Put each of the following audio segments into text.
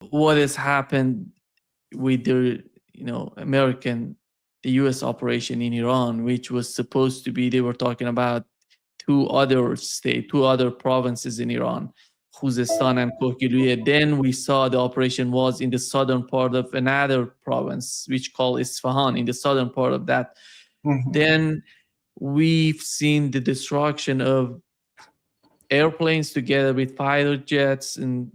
what has happened with the the U.S. operation in Iran, which was supposed to be, they were talking about two other provinces in Iran, Khuzestan and Kohgiluyeh. Then we saw the operation was in the southern part of another province, which called Isfahan, in the southern part of that. Then we've seen the destruction of airplanes together with fighter jets and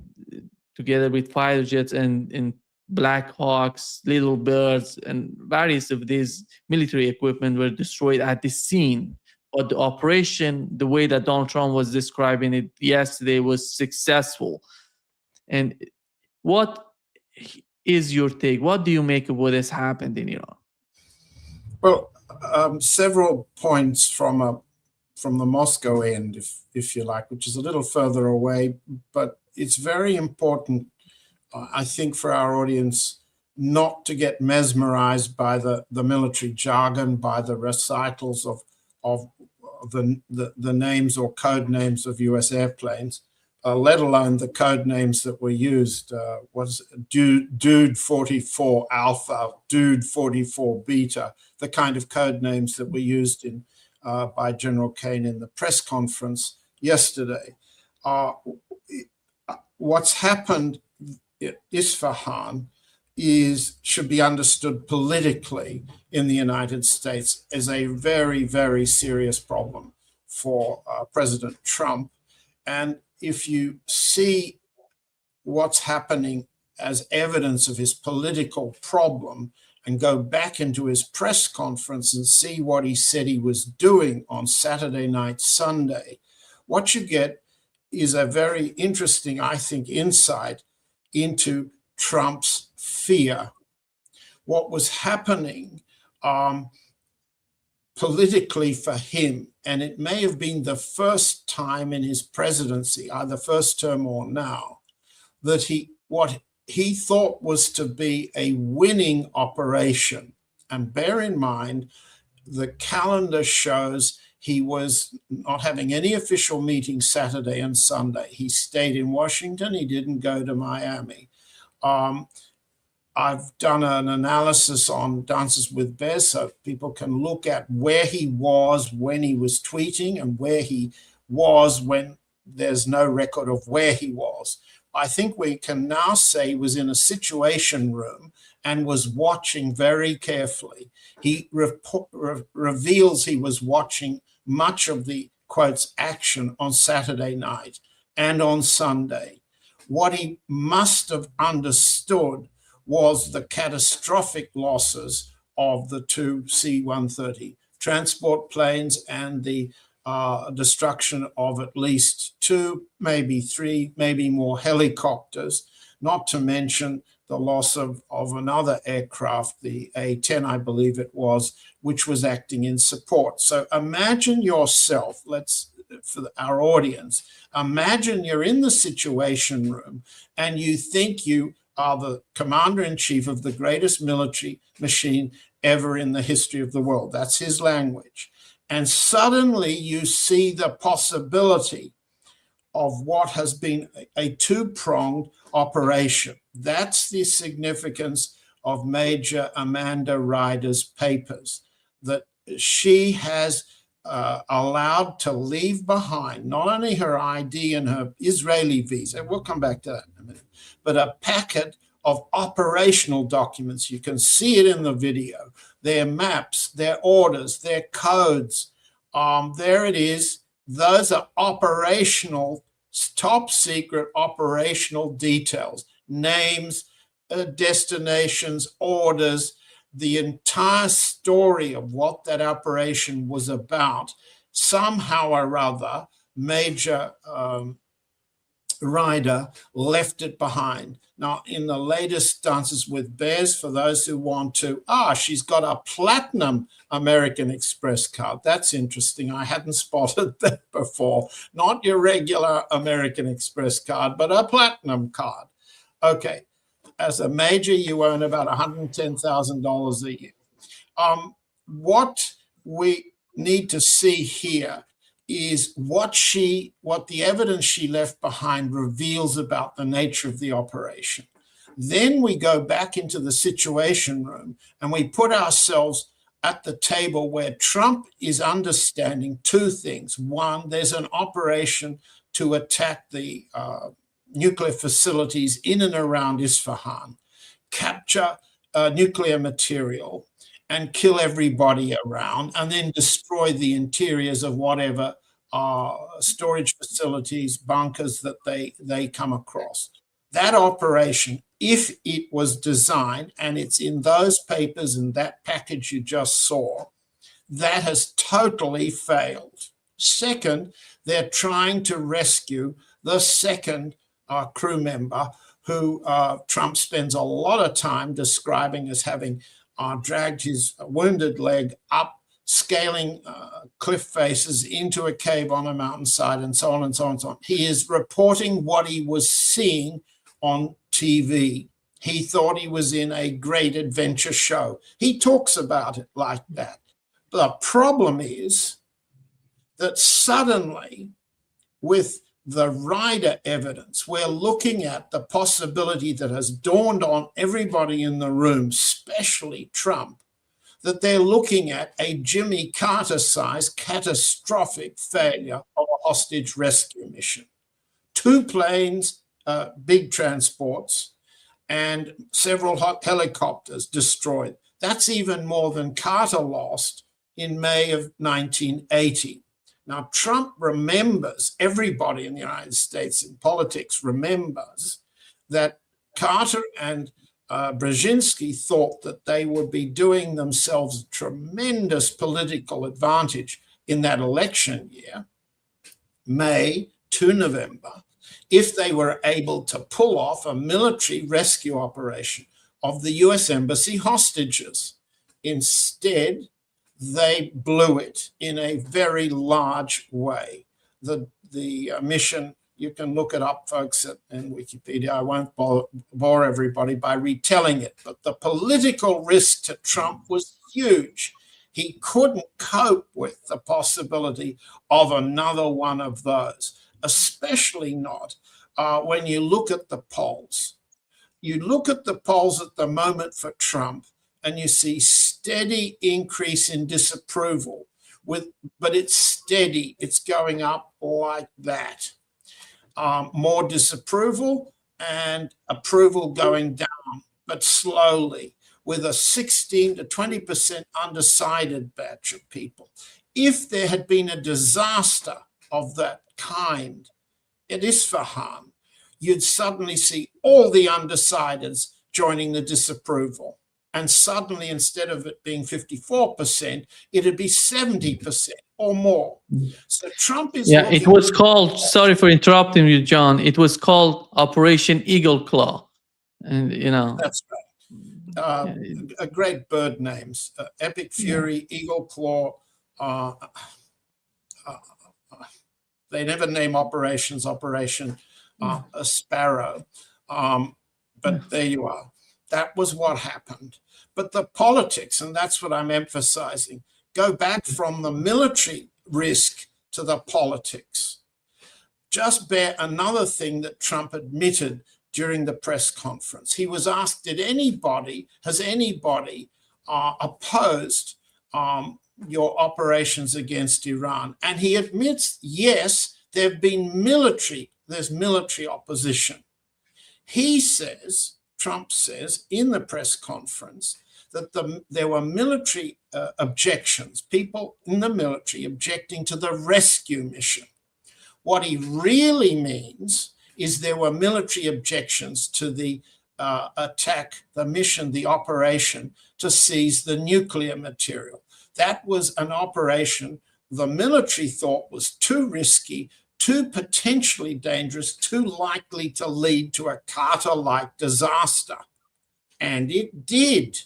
Black Hawks, Little Birds, and various of these military equipment were destroyed at the scene. But the operation, the way that Donald Trump was describing it yesterday, was successful. And what is your take? What do you make of what has happened in Iran? Well, several points from the Moscow end, if you like, which is a little further away, but it's very important, I think, for our audience not to get mesmerized by the military jargon, by the recitals of the names or code names of US airplanes, let alone the code names that were used. Was Dude 44 Alpha, Dude 44 Beta, the kind of code names that were used by General Kane in the press conference yesterday. What's happened at Isfahan should be understood politically in the United States as a very, very serious problem for President Trump. And if you see what's happening as evidence of his political problem and go back into his press conference and see what he said he was doing on Saturday night, Sunday, what you get is a very interesting, I think, insight into Trump's fear. What was happening politically for him, and it may have been the first time in his presidency, either first term or now, that what he thought was to be a winning operation. And bear in mind, the calendar shows he was not having any official meetings Saturday and Sunday. He stayed in Washington. He didn't go to Miami. I've done an analysis on Dances with Bears so people can look at where he was when he was tweeting and where he was when there's no record of where he was. I think we can now say he was in a situation room and was watching very carefully. He reveals he was watching much of the, quotes, action on Saturday night and on Sunday. What he must have understood was the catastrophic losses of the two C-130 transport planes and the destruction of at least two, maybe three, maybe more helicopters, not to mention the loss of another aircraft, the A-10, I believe it was, which was acting in support. So imagine yourself, for our audience, imagine you're in the situation room and you think you are the commander-in-chief of the greatest military machine ever in the history of the world. That's his language. And suddenly you see the possibility of what has been a two-pronged operation. That's the significance of Major Amanda Ryder's papers, that she has allowed to leave behind not only her ID and her Israeli visa, we'll come back to that in a minute, but a packet of operational documents. You can see it in the video, their maps, their orders, their codes. There it is. Those are operational, top secret operational details, names, destinations, orders, the entire story of what that operation was about. Somehow or other, Major Ryder left it behind. Now, in the latest Dances with Bears, for those who want to, she's got a platinum American Express card. That's interesting. I hadn't spotted that before. Not your regular American Express card, but a platinum card. Okay. As a major, you earn about $110,000 a year. What we need to see here is what the evidence she left behind reveals about the nature of the operation. Then we go back into the Situation Room and we put ourselves at the table where Trump is understanding two things. One, there's an operation to attack the nuclear facilities in and around Isfahan, capture nuclear material and kill everybody around, and then destroy the interiors of whatever storage facilities, bunkers that they come across. That operation, if it was designed, and it's in those papers and that package you just saw, that has totally failed. Second, they're trying to rescue the second crew member who Trump spends a lot of time describing as having dragged his wounded leg up, scaling cliff faces into a cave on a mountainside, and so on and so on and so on. He is reporting what he was seeing on TV. He thought he was in a great adventure show. He talks about it like that. The problem is that suddenly, with the Ryder evidence, we're looking at the possibility that has dawned on everybody in the room, especially Trump, that they're looking at a Jimmy Carter-sized catastrophic failure of a hostage rescue mission. 2 planes, big transports, and several helicopters destroyed. That's even more than Carter lost in May of 1980. Now, Trump remembers, everybody in the United States in politics remembers, that Carter and Brzezinski thought that they would be doing themselves a tremendous political advantage in that election year, May to November, if they were able to pull off a military rescue operation of the US Embassy hostages. Instead, they blew it in a very large way. The mission, you can look it up, folks, in Wikipedia. I won't bore everybody by retelling it, but the political risk to Trump was huge. He couldn't cope with the possibility of another one of those, especially not when you look at the polls. You look at the polls at the moment for Trump, and you see steady increase in disapproval, but it's steady. It's going up like that. More disapproval and approval going down, but slowly, with a 16 to 20% undecided batch of people. If there had been a disaster of that kind at Isfahan, you'd suddenly see all the undecideds joining the disapproval. And suddenly, instead of it being 54%, it'd be 70% or more. So Trump is it was called, sorry for interrupting you, John, it was called Operation Eagle Claw. And, That's right. A great bird names, Epic Fury, Eagle Claw. They never name operations, Operation Sparrow. But there you are. That was what happened. But the politics, and that's what I'm emphasizing, go back from the military risk to the politics. Just bear another thing that Trump admitted during the press conference. He was asked, has anybody opposed your operations against Iran? And he admits, yes, there's military opposition. Trump says in the press conference that there were military objections, people in the military objecting to the rescue mission. What he really means is there were military objections to the attack, the mission, the operation to seize the nuclear material. That was an operation the military thought was too risky, too potentially dangerous, too likely to lead to a Carter-like disaster. And it did.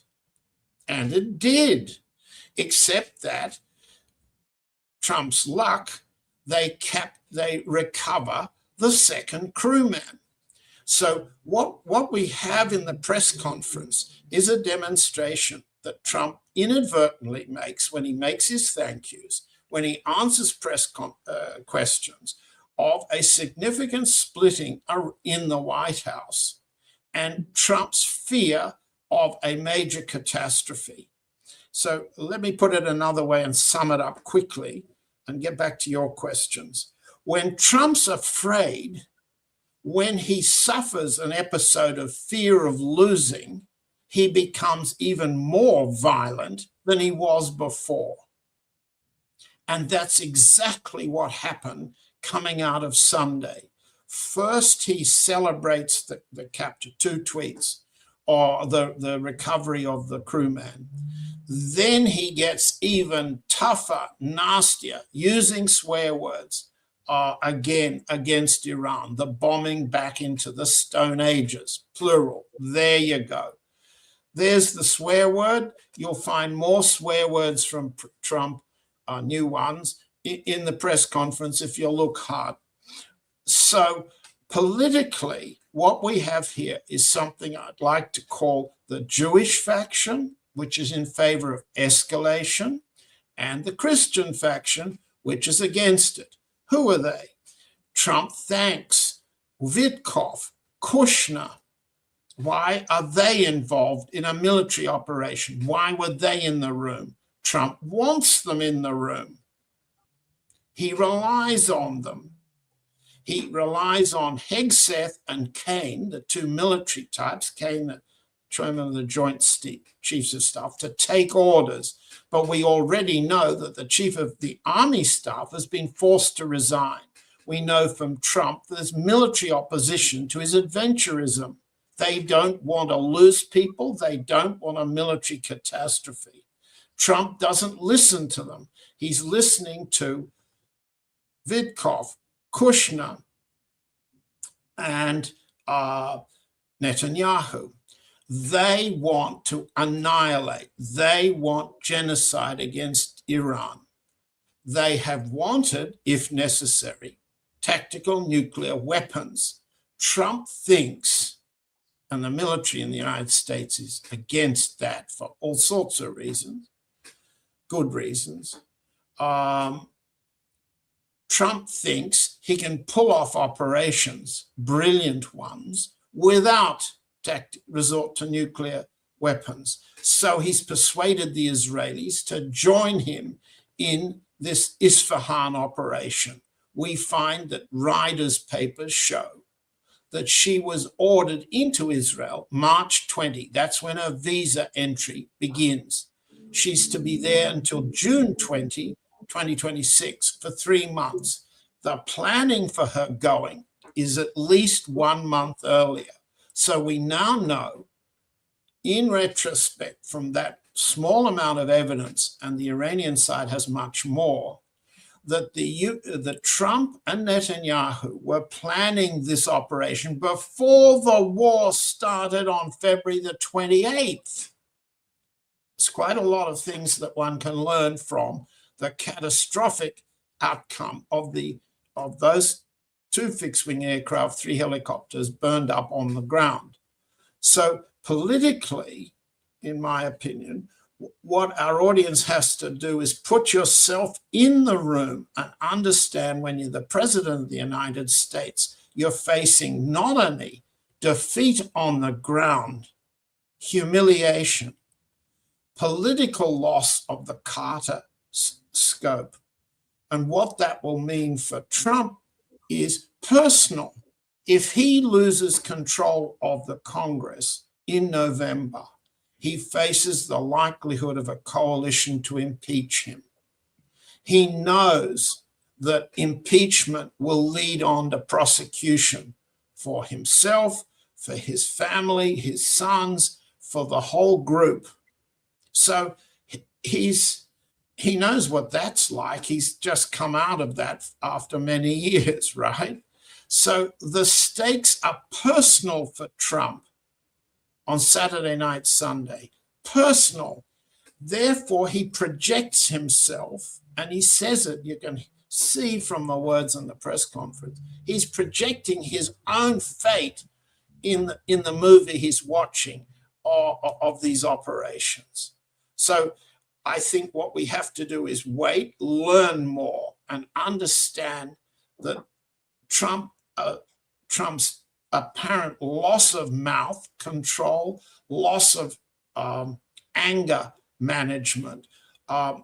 And it did. Except that Trump's luck, they recover the second crewman. So what we have in the press conference is a demonstration that Trump inadvertently makes when he makes his thank yous, when he answers press questions, of a significant splitting in the White House. and Trump's fear of a major catastrophe. So let me put it another way and sum it up quickly and get back to your questions. When Trump's afraid, when he suffers an episode of fear of losing, he becomes even more violent than he was before. And that's exactly what happened coming out of Sunday. First, he celebrates the capture, 2 tweets, or the recovery of the crewman. Then he gets even tougher, nastier, using swear words again against Iran, the bombing back into the Stone Ages, plural. There you go. There's the swear word. You'll find more swear words from Trump, new ones, in the press conference if you look hard. So politically, what we have here is something I'd like to call the Jewish faction, which is in favor of escalation, and the Christian faction, which is against it. Who are they? Trump thanks Witkoff, Kushner. Why are they involved in a military operation? Why were they in the room? Trump wants them in the room. He relies on them. He relies on Hegseth and Kane, the 2 military types, Kane, the chairman of the Joint Chiefs of Staff, to take orders. But we already know that the chief of the army staff has been forced to resign. We know from Trump there's military opposition to his adventurism. They don't want to lose people. They don't want a military catastrophe. Trump doesn't listen to them. He's listening to Witkoff, Kushner, and Netanyahu. They want to annihilate. They want genocide against Iran. They have wanted, if necessary, tactical nuclear weapons. Trump thinks, and the military in the United States is against that for all sorts of reasons, good reasons. Trump thinks he can pull off operations, brilliant ones, without resort to nuclear weapons. So he's persuaded the Israelis to join him in this Isfahan operation. We find that Ryder's papers show that she was ordered into Israel March 20. That's when her visa entry begins. She's to be there until June 20, 2026, for 3 months. The planning for her going is at least 1 month earlier. So we now know, in retrospect, from that small amount of evidence, and the Iranian side has much more, that the Trump and Netanyahu were planning this operation before the war started on February the 28th. It's quite a lot of things that one can learn from the catastrophic outcome of those 2 fixed-wing aircraft, 3 helicopters burned up on the ground. So politically, in my opinion, what our audience has to do is put yourself in the room and understand when you're the president of the United States, you're facing not only defeat on the ground, humiliation, political loss of the Carter scope. And what that will mean for Trump is personal. If he loses control of the Congress in November, he faces the likelihood of a coalition to impeach him. He knows that impeachment will lead on to prosecution for himself, for his family, his sons, for the whole group. So he knows what that's like. He's just come out of that after many years, right? So the stakes are personal for Trump on Saturday night, Sunday, personal. Therefore, he projects himself, and he says it, you can see from the words in the press conference, he's projecting his own fate in the movie he's watching of these operations. So I think what we have to do is wait, learn more, and understand that Trump's apparent loss of mouth control, loss of anger management,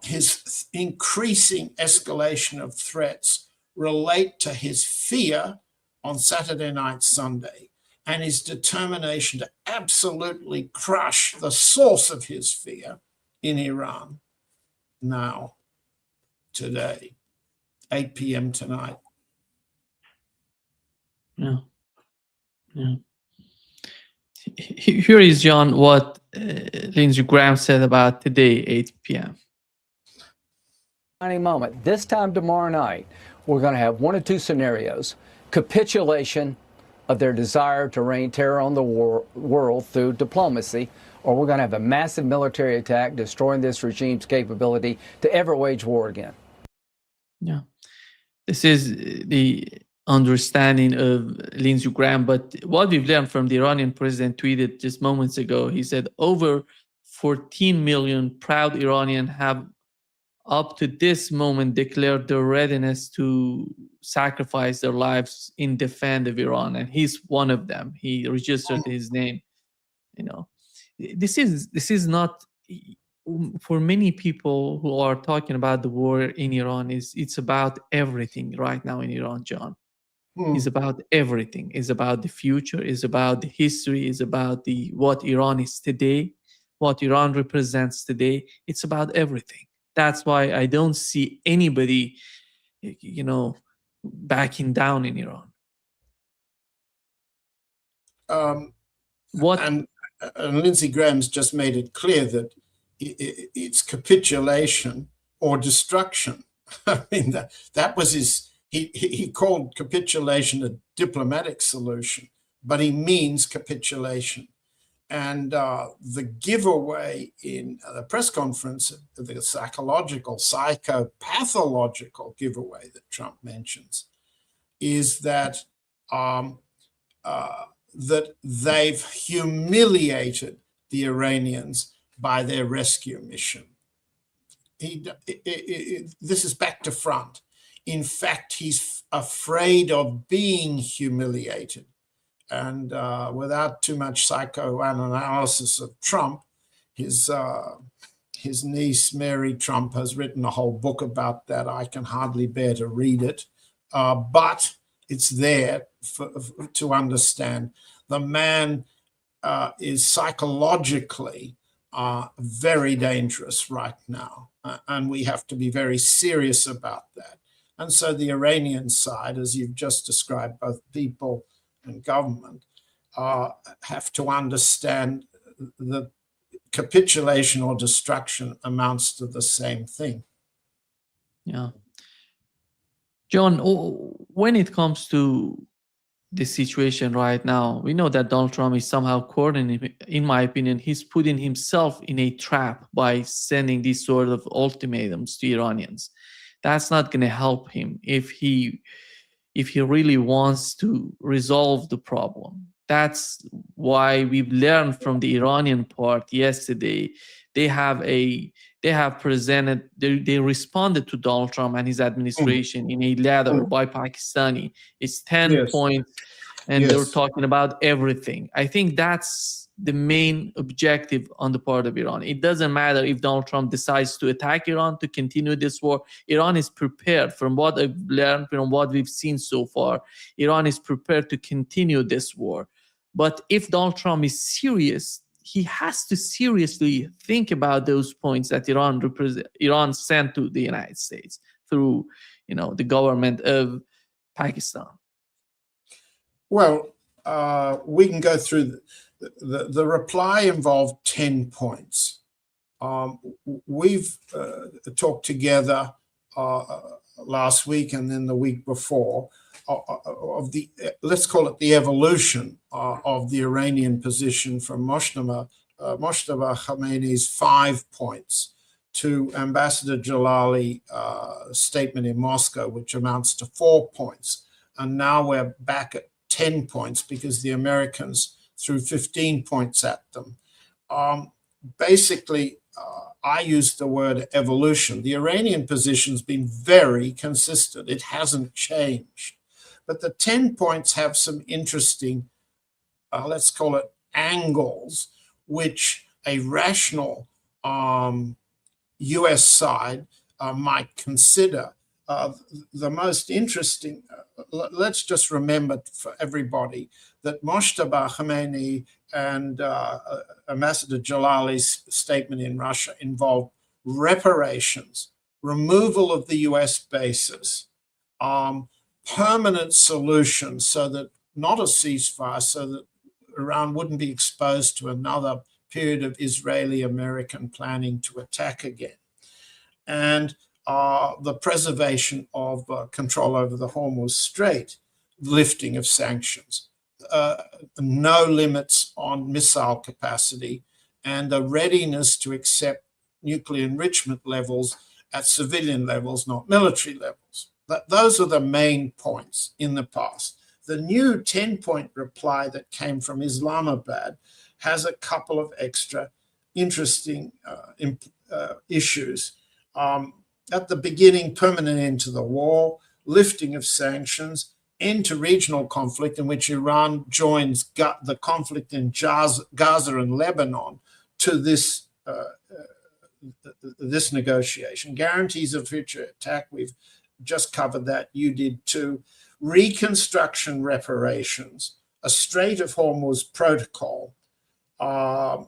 his increasing escalation of threats relate to his fear on Saturday night, Sunday, and his determination to absolutely crush the source of his fear in Iran now, today, 8 p.m. tonight. Yeah. Yeah. Here is, John, what Lindsey Graham said about today, 8 p.m. Any moment. This time tomorrow night, we're going to have one of two scenarios: capitulation of their desire to rain terror on the world through diplomacy, or we're going to have a massive military attack, destroying this regime's capability to ever wage war again. Yeah, this is the understanding of Lindsey Graham. But what we've learned from the Iranian president tweeted just moments ago, he said over 14 million proud Iranians have up to this moment declared their readiness to sacrifice their lives in defense of Iran, and he's one of them. He registered his name. You know, this is not, for many people who are talking about the war in Iran, it's about everything right now in Iran, John. It's about everything. It's about the future. It's about the history. It's about what Iran is today, what Iran represents today. It's about everything. That's why I don't see anybody, backing down in Iran. And Lindsey Graham's just made it clear that it's capitulation or destruction. I mean, that was his. He called capitulation a diplomatic solution, but he means capitulation. And the giveaway in the press conference, the psychopathological giveaway that Trump mentions, is that that they've humiliated the Iranians by their rescue mission. This is back to front. In fact, he's afraid of being humiliated. And without too much psychoanalysis of Trump, his niece, Mary Trump, has written a whole book about that. I can hardly bear to read it, but it's there to understand. The man is psychologically very dangerous right now, and we have to be very serious about that. And so the Iranian side, as you've just described, both people and government, have to understand that capitulation or destruction amounts to the same thing. Yeah. John, when it comes to the situation right now, we know that Donald Trump is somehow coordinating. In my opinion, he's putting himself in a trap by sending these sort of ultimatums to Iranians. That's not going to help him if he really wants to resolve the problem. That's why we've learned from the Iranian part yesterday. They responded to Donald Trump and his administration in a letter by Pakistani. It's 10 points, and they're talking about everything. I think that's the main objective on the part of Iran. It doesn't matter if Donald Trump decides to attack Iran, to continue this war. Iran is prepared, from what I've learned, from what we've seen so far. Iran is prepared to continue this war. But if Donald Trump is serious, he has to seriously think about those points that Iran sent to the United States through, the government of Pakistan. Well, we can go through the reply involved 10 points. We've talked together last week and then the week before of the, let's call it the evolution of the Iranian position from Moshtaba Khamenei's 5 points to Ambassador Jalali's statement in Moscow, which amounts to 4 points. And now we're back at 10 points because the Americans threw 15 points at them. Basically, I used the word evolution. The Iranian position's been very consistent. It hasn't changed. But the 10 points have some interesting let's call it angles, which a rational US side might consider. The most interesting, let's just remember for everybody that Mojtaba Khomeini and Ambassador Jalali's statement in Russia involved reparations, removal of the US bases, permanent solutions, so that not a ceasefire, so that Iran wouldn't be exposed to another period of Israeli-American planning to attack again, and the preservation of control over the Hormuz Strait, lifting of sanctions, no limits on missile capacity, and a readiness to accept nuclear enrichment levels at civilian levels, not military levels. Those are the main points in the past. The new 10-point reply that came from Islamabad has a couple of extra interesting issues. At the beginning, permanent end to the war, lifting of sanctions, end to regional conflict in which Iran joins the conflict in Gaza and Lebanon to this this negotiation. Guarantees of future attack, we've just covered that, you did too. Reconstruction reparations, a Strait of Hormuz protocol, a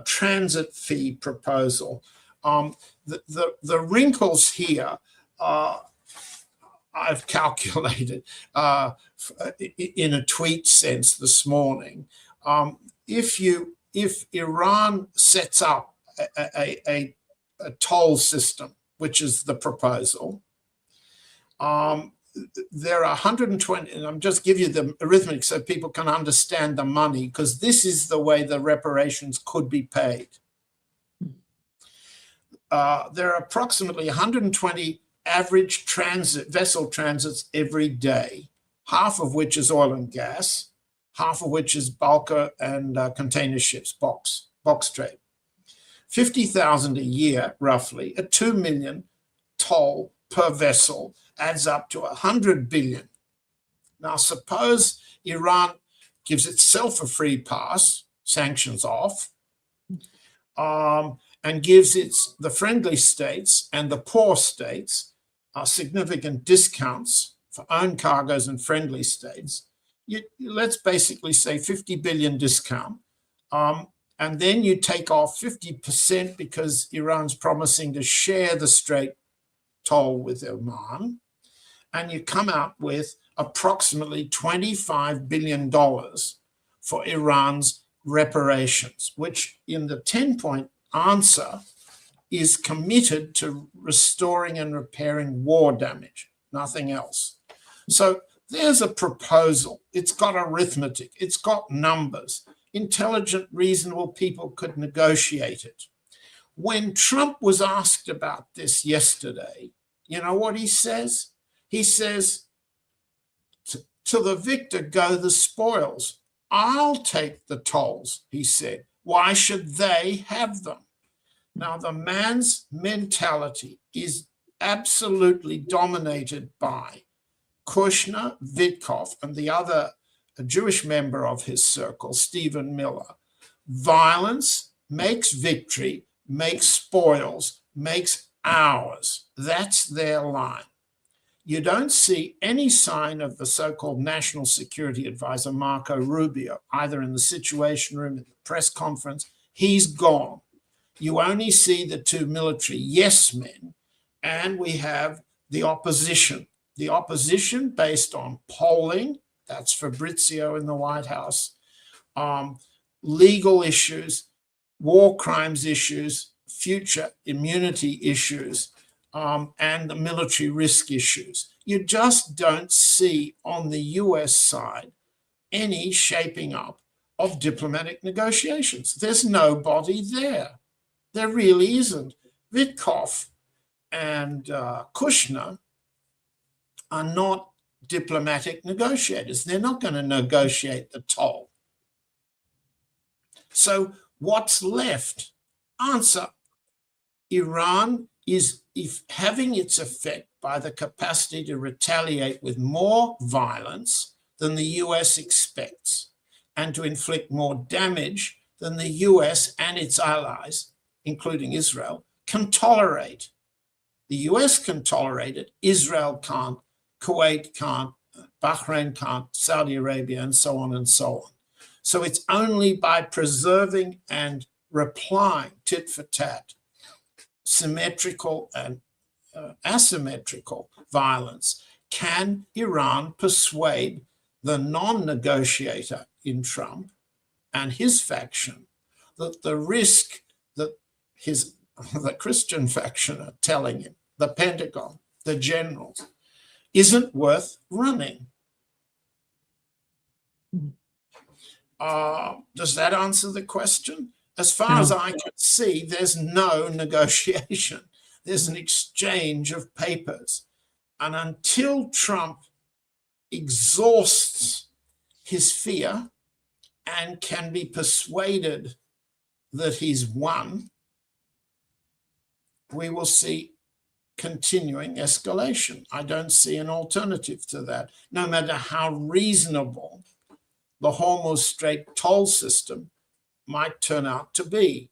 transit fee proposal. The wrinkles here, I've calculated in a tweet sense this morning. If Iran sets up a toll system, which is the proposal, there are 120, and I'm just give you the arithmetic so people can understand the money, because this is the way the reparations could be paid. There are approximately 120 average vessel transits every day, half of which is oil and gas, half of which is bulker and container ships, box trade. 50,000 a year, roughly, a 2 million toll per vessel adds up to 100 billion. Now, suppose Iran gives itself a free pass, sanctions off, and gives the friendly states and the poor states significant discounts for own cargoes and friendly states. Let's basically say 50 billion discount. And then you take off 50% because Iran's promising to share the Strait toll with Oman. And you come out with approximately $25 billion for Iran's reparations, which in the 10-point answer is committed to restoring and repairing war damage, nothing else. So there's a proposal. It's got arithmetic. It's got numbers. Intelligent, reasonable people could negotiate it. When Trump was asked about this yesterday, you know what he says? He says, to the victor go the spoils. I'll take the tolls, he said. Why should they have them? Now, the man's mentality is absolutely dominated by Kushner, Witkoff, and the other Jewish member of his circle, Stephen Miller. Violence makes victory, makes spoils, makes ours. That's their line. You don't see any sign of the so-called National Security Advisor, Marco Rubio, either in the Situation Room, in the press conference. He's gone. You only see the two military yes men, and we have the opposition. The opposition based on polling, that's Fabrizio in the White House, legal issues, war crimes issues, future immunity issues, and the military risk issues. You just don't see on the US side any shaping up of diplomatic negotiations. There's nobody there. There really isn't. Witkoff and Kushner are not diplomatic negotiators. They're not going to negotiate the toll. So what's left? Answer. Iran is having its effect by the capacity to retaliate with more violence than the US expects. and to inflict more damage than the US and its allies, including Israel, can tolerate. The US can tolerate it, Israel can't, Kuwait can't, Bahrain can't, Saudi Arabia, and so on and so on. So it's only by preserving and replying tit for tat, symmetrical and asymmetrical violence, can Iran persuade the non-negotiator in Trump and his faction that the risk that the Christian faction are telling him, the Pentagon, the generals, isn't worth running. Does that answer the question? As far as I can see, there's no negotiation. There's an exchange of papers. And until Trump exhausts his fear and can be persuaded that he's won, we will see continuing escalation. I don't see an alternative to that, no matter how reasonable the Hormuz Strait toll system might turn out to be.